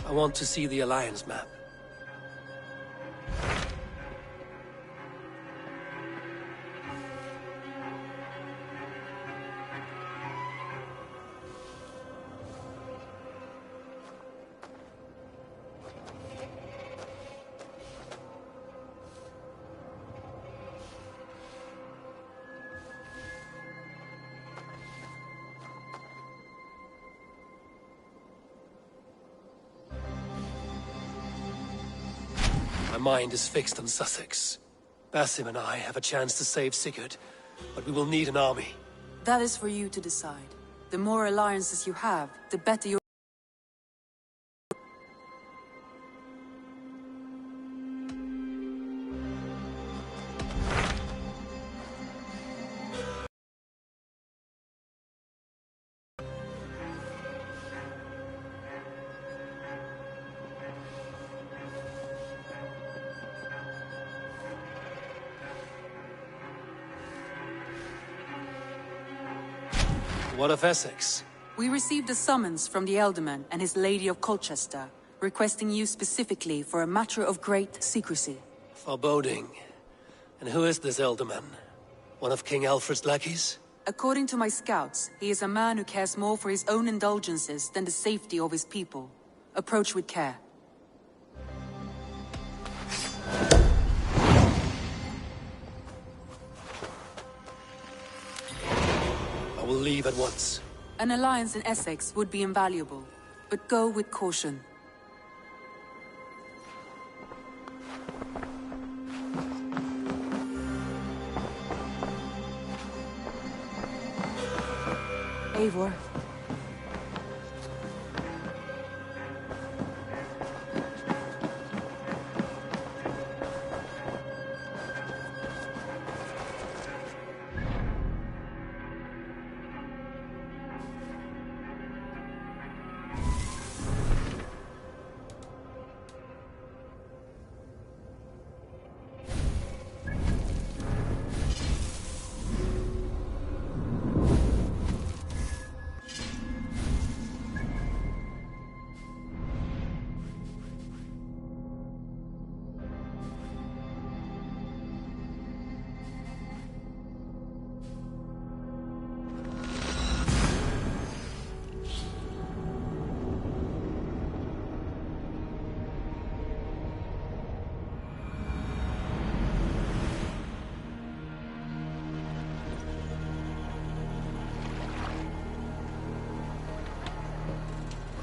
I want to see the Alliance map. My mind is fixed on Sussex. Basim and I have a chance to save Sigurd, but we will need an army. That is for you to decide. The more alliances you have, the better your... What of Essex? We received a summons from the Elderman and his Lady of Colchester, requesting you specifically for a matter of great secrecy. Foreboding. And who is this Elderman? One of King Alfred's lackeys? According to my scouts, he is a man who cares more for his own indulgences than the safety of his people. Approach with care. I will leave at once. An alliance in Essex would be invaluable, but go with caution. Eivor.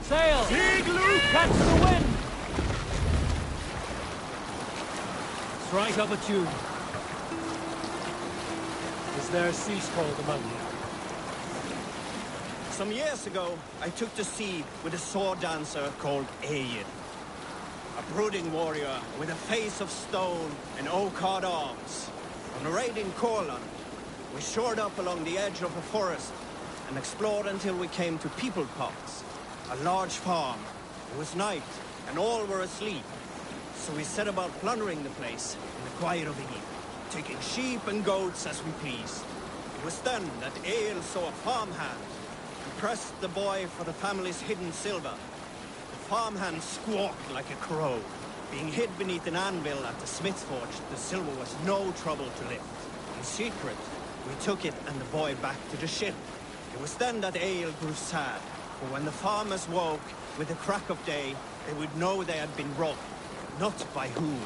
Sail! Big Luke, catch the wind! Strike up a tune. Is there a sea scroll among you? Some years ago, I took to sea with a sword dancer called Egil. A brooding warrior with a face of stone and oak-hard arms. On a raid in Courland, we shored up along the edge of a forest and explored until we came to People Pots, a large farm. It was night, and all were asleep. So we set about plundering the place in the quiet of the evening, taking sheep and goats as we pleased. It was then that Egil saw a farmhand and pressed the boy for the family's hidden silver. The farmhand squawked like a crow. Being hid beneath an anvil at the smith's forge, the silver was no trouble to lift. In secret, we took it and the boy back to the ship. It was then that Egil grew sad, for when the farmers woke with the crack of day, they would know they had been robbed, not by whom.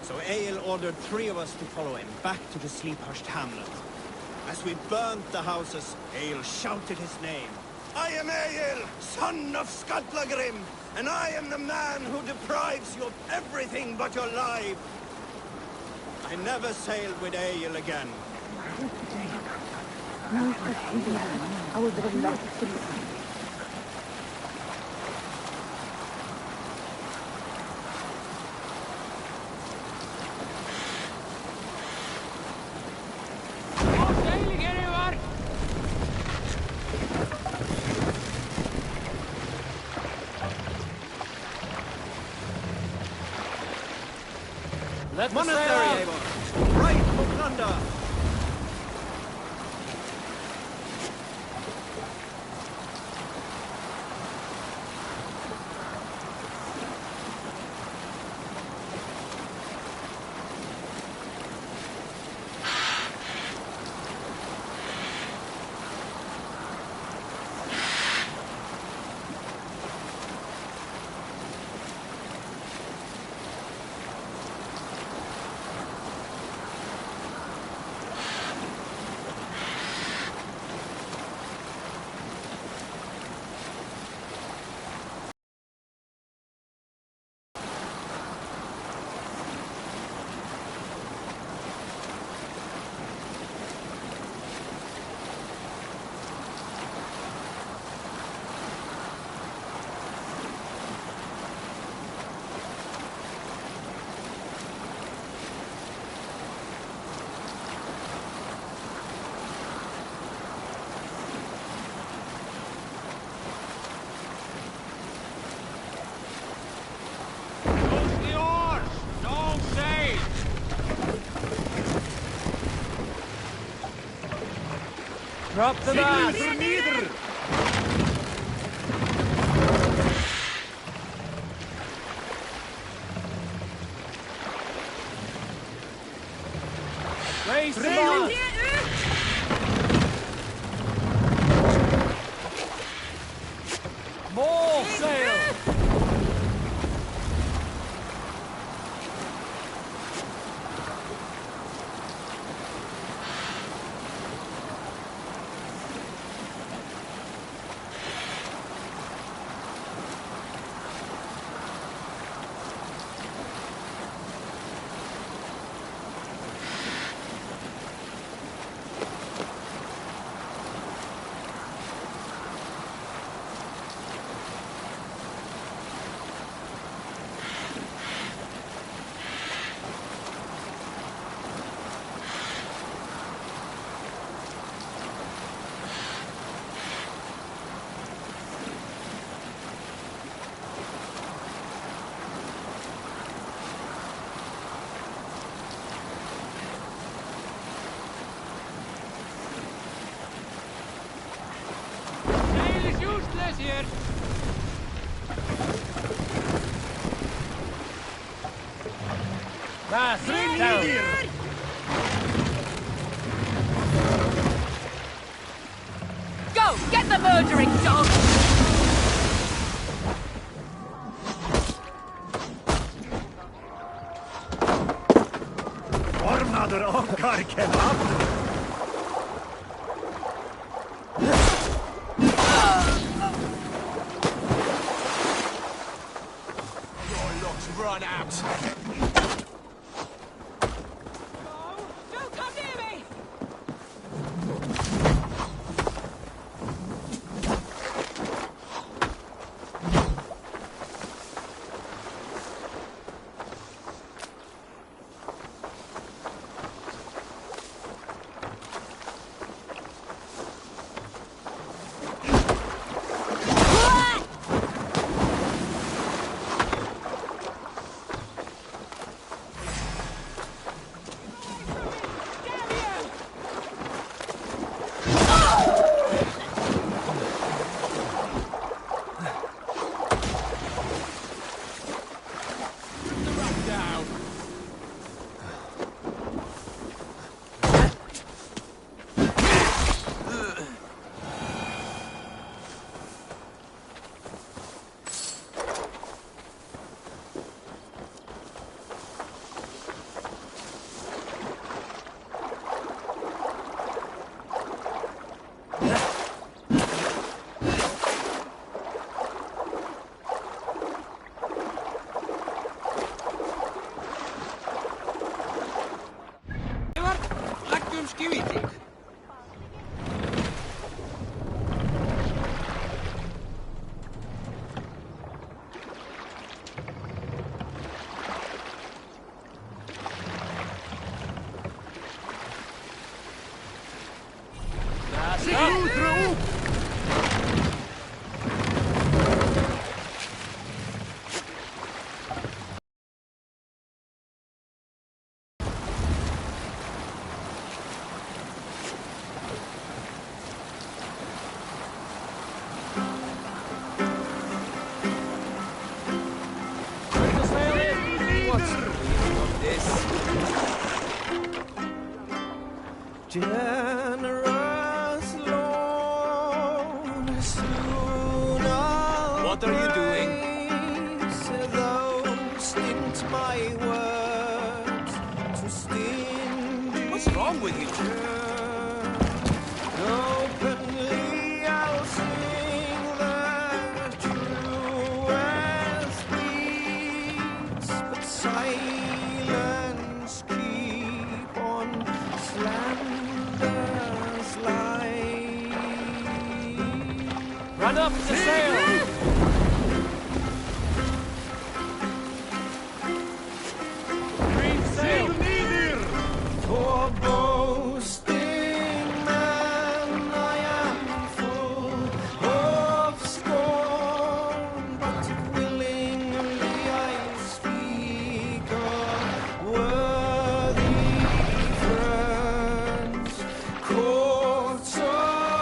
So Egil ordered 3 of us to follow him back to the sleep-hushed hamlet. As we burnt the houses, Egil shouted his name. I am Egil, son of Skatlagrim, and I am the man who deprives you of everything but your life. I never sailed with Egil again. Let the Monastery, sail Eivor! Right for plunder! Drop the mast! Raise the mast! More sail! Here. Mast down. Go! Get the murdering dog! Ormadır onkar kebap. Run out! Don't come near me! Generous Lord, soon What are you doing? those stint my words to sting. What's wrong with you? Openly I'll sing the truest beats, but silence keep on slanderous lies. Run up the sail! Green sail! For boasting man I am full of scorn, but willingly I speak of worthy friends, courts of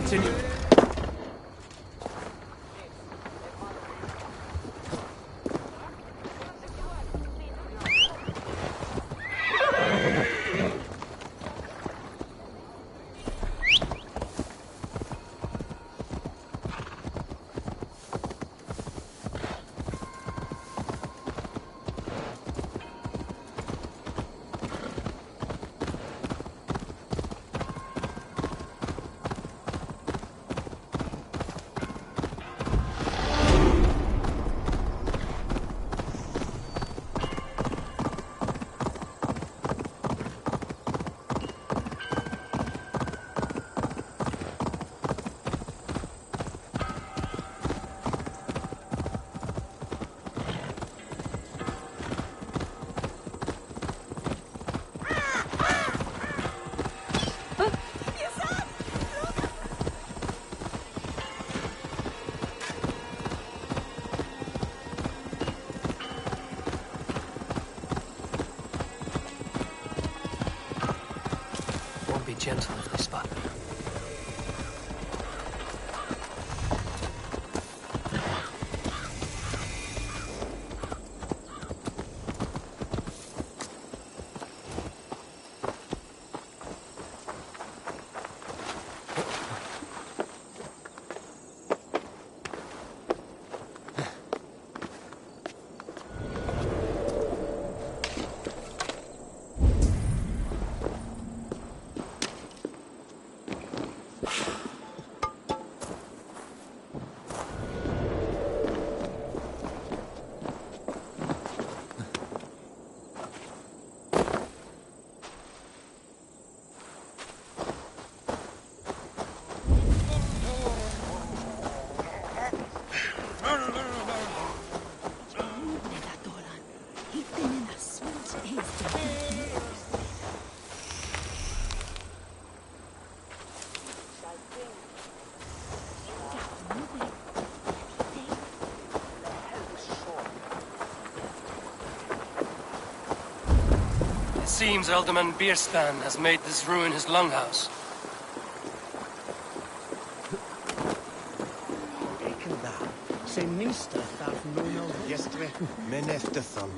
continue. Be gentle if they spot me. It seems Alderman Bierspan has made this ruin his longhouse. Se minsta taas nuno jestre meneftethan.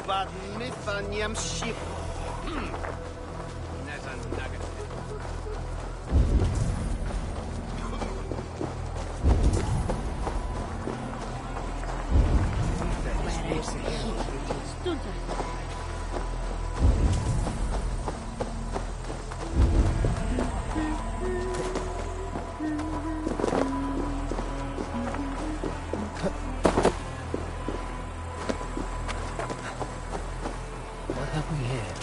Vad myfaniam ship. What have we here?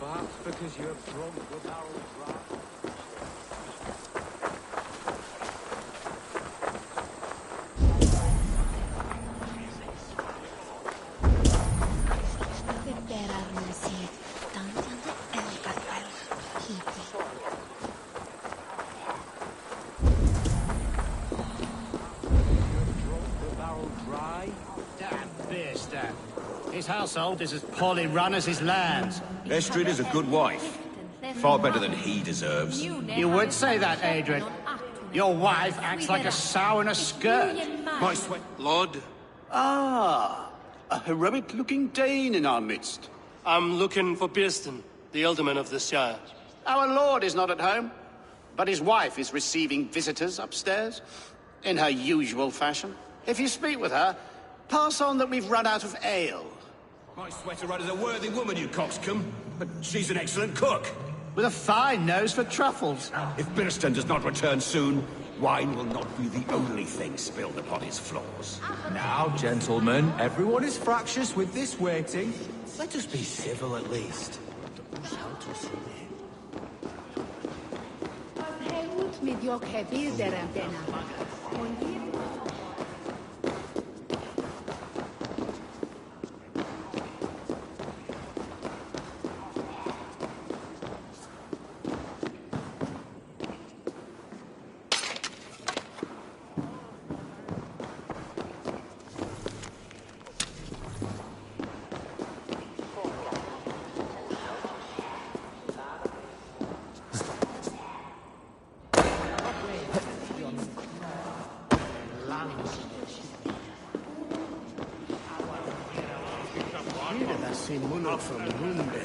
Perhaps because you have drunk the barrel dry. Damn beer. His household is as poorly run as his lands. Estrid is a good wife. Far better than he deserves. You would say that, Adrian. Your wife acts like a sow in a skirt. My sweat... Lord? Ah, a heroic-looking Dane in our midst. I'm looking for Birston, the alderman of the Shire. Our lord is not at home, but his wife is receiving visitors upstairs, in her usual fashion. If you speak with her, pass on that we've run out of ale. My sweater run is a worthy woman, you coxcomb. But she's an excellent cook. With a fine nose for truffles. If Birston does not return soon, wine will not be the only thing spilled upon his floors. Now, gentlemen, everyone is fractious with this waiting. Let us be civil at least. From Rumbe.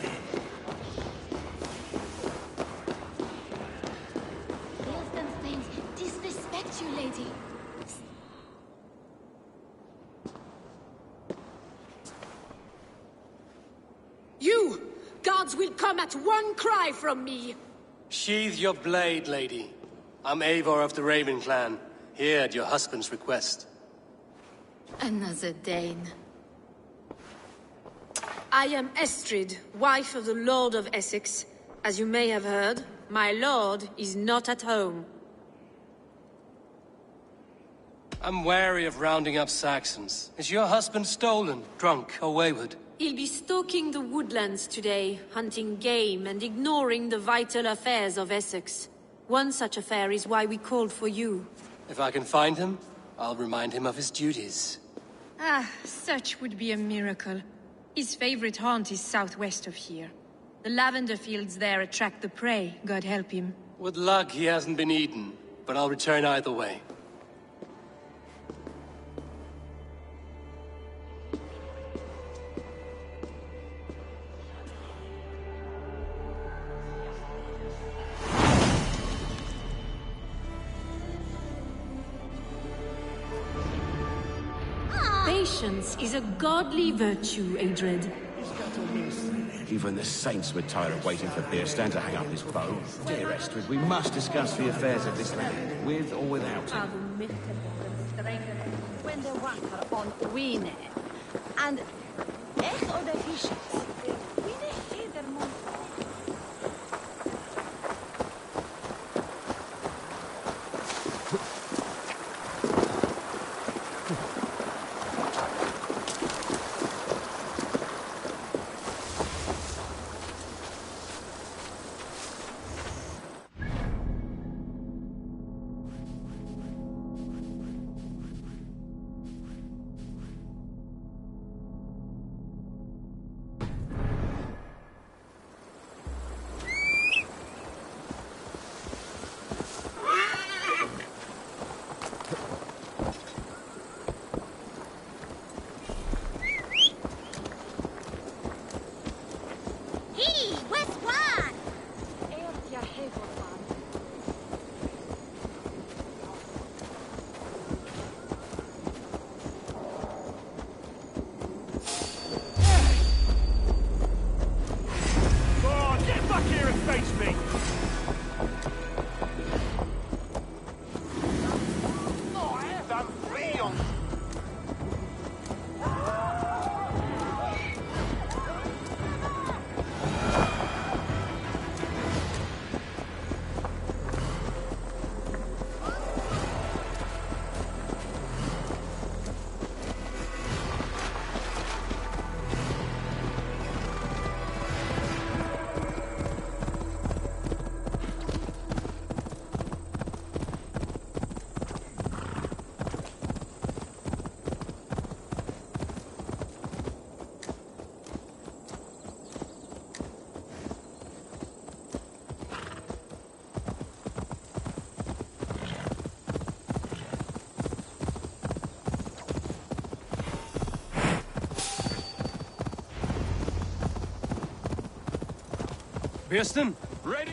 Things disrespect you, lady. You! Guards will come at one cry from me! Sheathe your blade, lady. I'm Eivor of the Raven clan, here at your husband's request. Another Dane. I am Estrid, wife of the Lord of Essex. As you may have heard, my lord is not at home. I'm wary of rounding up Saxons. Is your husband stolen, drunk, or wayward? He'll be stalking the woodlands today, hunting game and ignoring the vital affairs of Essex. One such affair is why we called for you. If I can find him, I'll remind him of his duties. Ah, such would be a miracle. His favorite haunt is southwest of here. The lavender fields there attract the prey, God help him. With luck, he hasn't been eaten, but I'll return either way. Patience is a godly virtue, Adred. Even the saints would tire of waiting for Birston to hang up his bow. Dear Estrid, we must discuss the affairs of this land, with or without him. When the wakker on Wine, and echt of the fishes. Wine heder mon. Kirsten? Ready?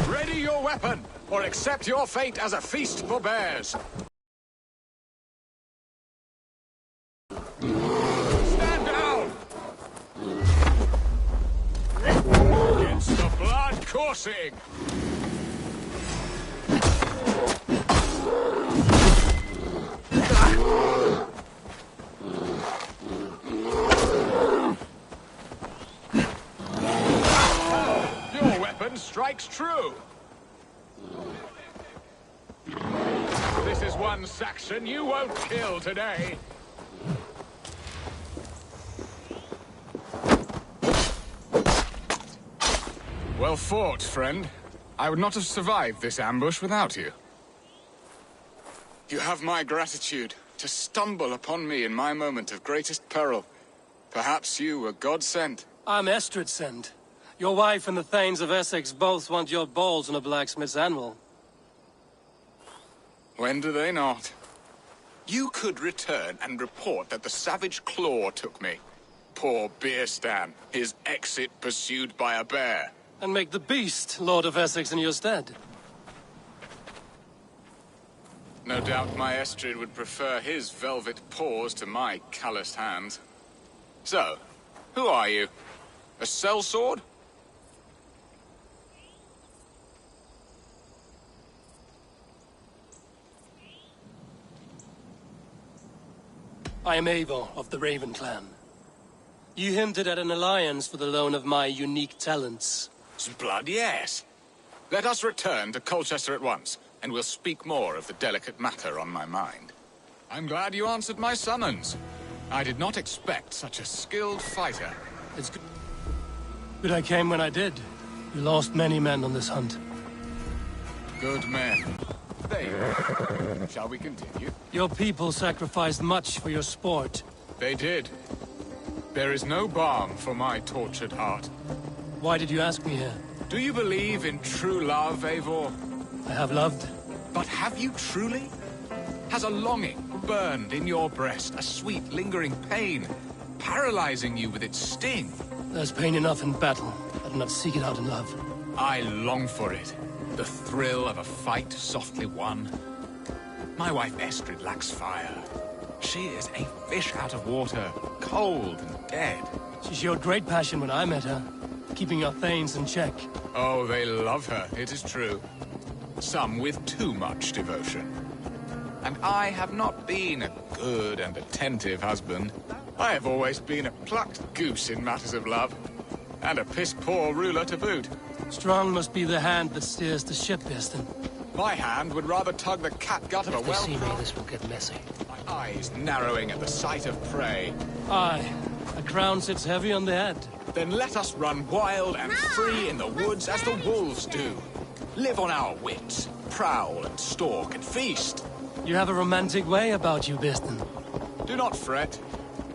Ready your weapon, or accept your fate as a feast for bears. Stand down! It's the blood coursing! Your weapon strikes true! This is one Saxon you won't kill today. Well fought, friend. I would not have survived this ambush without you. You have my gratitude to stumble upon me in my moment of greatest peril. Perhaps you were God-sent. I'm Estrid sent. Your wife and the Thanes of Essex both want your balls on a blacksmith's anvil. When do they not? You could return and report that the savage Claw took me. Poor Beerstan, his exit pursued by a bear. And make the beast Lord of Essex in your stead. No doubt my Estrid would prefer his velvet paws to my calloused hands. So, who are you? A sellsword? I am Eivor of the Raven clan. You hinted at an alliance for the loan of my unique talents. Blood, yes. Let us return to Colchester at once, and we'll speak more of the delicate matter on my mind. I'm glad you answered my summons. I did not expect such a skilled fighter. It's good I came when I did. You lost many men on this hunt. Good men. There. Shall we continue? Your people sacrificed much for your sport. They did. There is no balm for my tortured heart. Why did you ask me here? Do you believe in true love, Eivor? I have loved. But have you truly? Has a longing burned in your breast, a sweet, lingering pain, paralyzing you with its sting? There's pain enough in battle. I do not seek it out in love. I long for it. The thrill of a fight softly won. My wife Estrid lacks fire. She is a fish out of water, cold and dead. She showed great passion when I met her, keeping our Thanes in check. Oh, they love her, it is true. Some with too much devotion. And I have not been a good and attentive husband. I have always been a plucked goose in matters of love. And a piss-poor ruler to boot. Strong must be the hand that steers the ship, Biston. My hand would rather tug the catgut of a If they see me, this will get messy. My eyes narrowing at the sight of prey. Aye, a crown sits heavy on the head. Then let us run wild and free in the woods as the wolves do. Live on our wits, prowl and stalk and feast. You have a romantic way about you, Biston. Do not fret.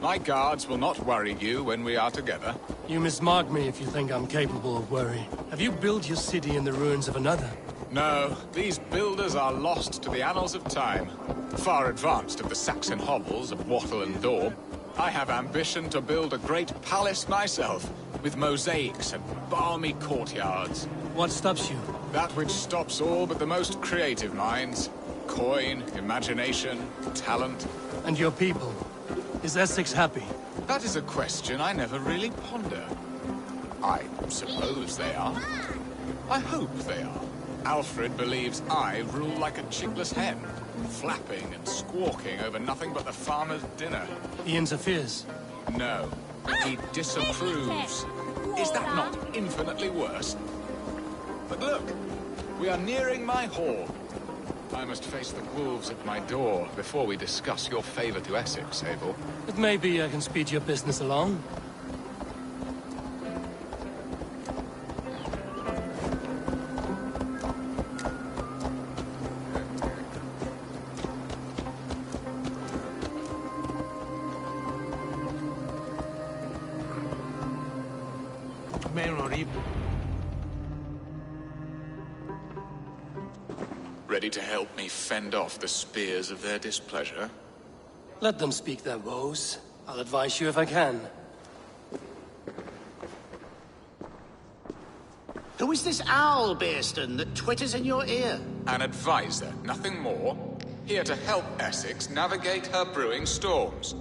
My guards will not worry you when we are together. You mismark me if you think I'm capable of worry. Have you built your city in the ruins of another? No, these builders are lost to the annals of time. Far advanced of the Saxon hovels of Wattle and Daub. I have ambition to build a great palace myself, with mosaics and balmy courtyards. What stops you? That which stops all but the most creative minds. Coin, imagination, talent. And your people? Is Essex happy? That is a question I never really ponder. I suppose they are. I hope they are. Alfred believes I rule like a chickless hen, flapping and squawking over nothing but the farmer's dinner. He interferes? No, he disapproves. Is that not infinitely worse? But look, we are nearing my hall. I must face the wolves at my door before we discuss your favor to Essex, Abel. It may be I can speed your business along. Ready to help me fend off the spears of their displeasure? Let them speak their woes. I'll advise you if I can. Who is this owl, Bearston, that twitters in your ear? An advisor, nothing more. Here to help Essex navigate her brewing storms.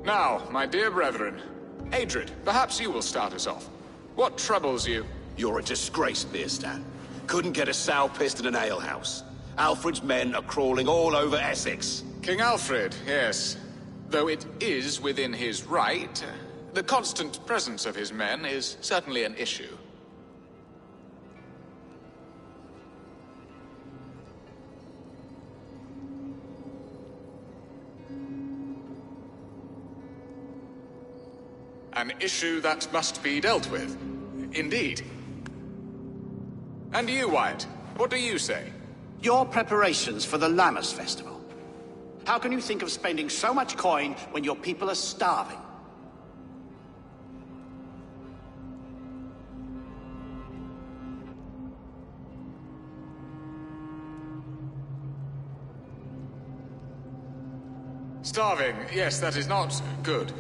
Now, my dear brethren, Adrid, perhaps you will start us off. What troubles you? You're a disgrace, Beerstan. Couldn't get a sow pissed in an alehouse. Alfred's men are crawling all over Essex. King Alfred, yes. Though it is within his right, the constant presence of his men is certainly an issue. An issue that must be dealt with. Indeed. And you, Wyatt, what do you say? Your preparations for the Lammas Festival. How can you think of spending so much coin when your people are starving? Starving, yes, that is not good.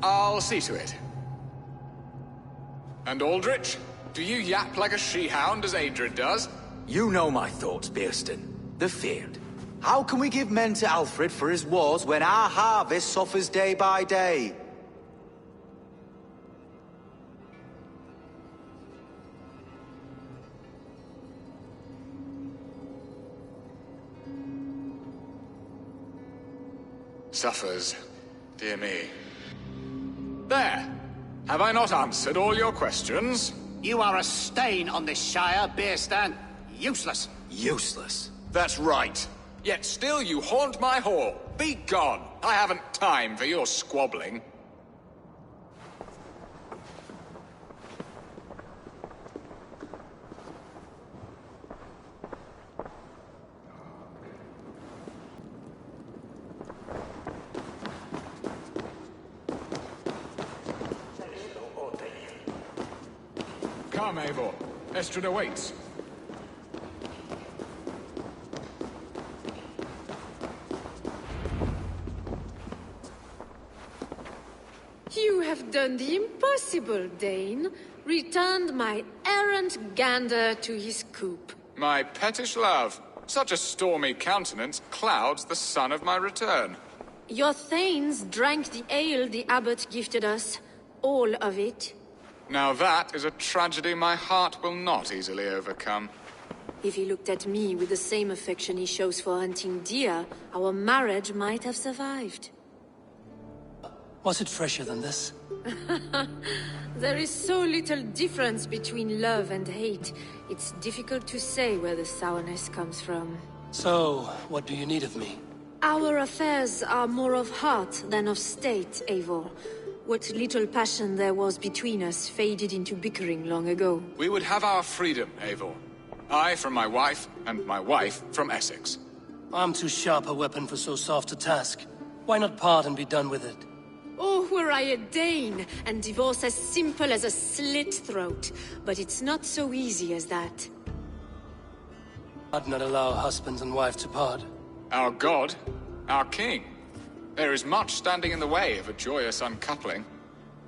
I'll see to it. And Aldrich? Do you yap like a she-hound as Adrid does? You know my thoughts, Bearston. The feared. How can we give men to Alfred for his wars when our harvest suffers day by day? Suffers. Dear me. There! Have I not answered all your questions? You are a stain on this shire, Bearstan. Useless. Useless? That's right. Yet still you haunt my hall. Be gone! I haven't time for your squabbling. Come, Eivor. Estrid awaits. You have done the impossible, Dane. Returned my errant gander to his coop. My pettish love. Such a stormy countenance clouds the sun of my return. Your thanes drank the ale the abbot gifted us. All of it. Now that is a tragedy my heart will not easily overcome. If he looked at me with the same affection he shows for hunting deer, our marriage might have survived. Was it fresher than this? There is so little difference between love and hate. It's difficult to say where the sourness comes from. So, what do you need of me? Our affairs are more of heart than of state, Eivor. What little passion there was between us faded into bickering long ago. We would have our freedom, Eivor. I from my wife, and my wife from Essex. I'm too sharp a weapon for so soft a task. Why not part and be done with it? Oh, were I a Dane, and divorce as simple as a slit throat. But it's not so easy as that. I'd not allow husband and wife to part. Our god? Our king? There is much standing in the way of a joyous uncoupling.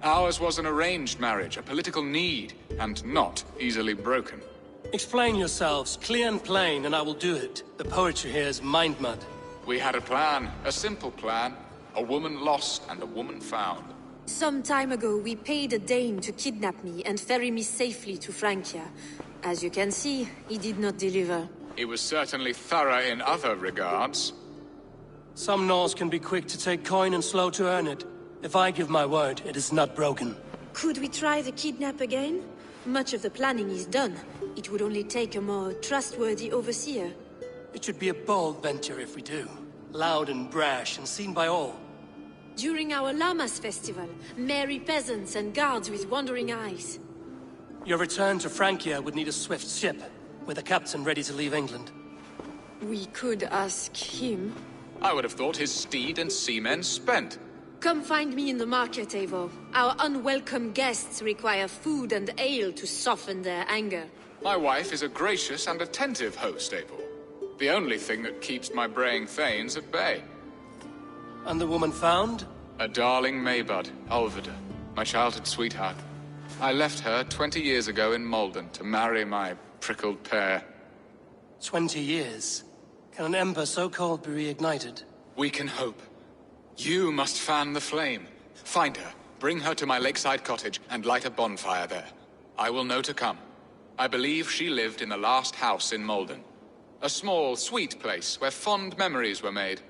Ours was an arranged marriage, a political need, and not easily broken. Explain yourselves, clear and plain, and I will do it. The poetry here is mind mud. We had a plan, a simple plan. A woman lost and a woman found. Some time ago, we paid a Dane to kidnap me and ferry me safely to Francia. As you can see, he did not deliver. He was certainly thorough in other regards. Some Norse can be quick to take coin and slow to earn it. If I give my word, it is not broken. Could we try the kidnap again? Much of the planning is done. It would only take a more trustworthy overseer. It should be a bold venture if we do. Loud and brash and seen by all. During our Lammas festival, merry peasants and guards with wandering eyes. Your return to Francia would need a swift ship, with a captain ready to leave England. We could ask him. I would have thought his steed and seamen spent. Come find me in the market, Eivor. Our unwelcome guests require food and ale to soften their anger. My wife is a gracious and attentive host, Eivor. The only thing that keeps my braying thanes at bay. And the woman found? A darling Maybud, Alvida, my childhood sweetheart. I left her 20 years ago in Malden to marry my prickled pear. 20 years? Can an ember so cold be reignited? We can hope. You must fan the flame. Find her, bring her to my lakeside cottage, and light a bonfire there. I will know to come. I believe she lived in the last house in Malden. A small, sweet place where fond memories were made.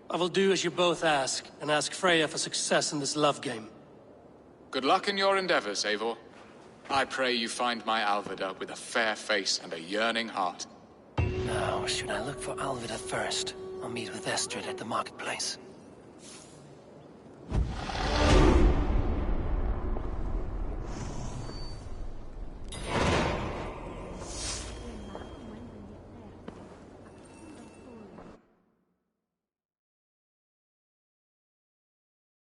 I will do as you both ask, and ask Freya for success in this love game. Good luck in your endeavors, Eivor. I pray you find my Alvida with a fair face and a yearning heart. Now, should I look for Alvida first, or meet with Estrid at the marketplace?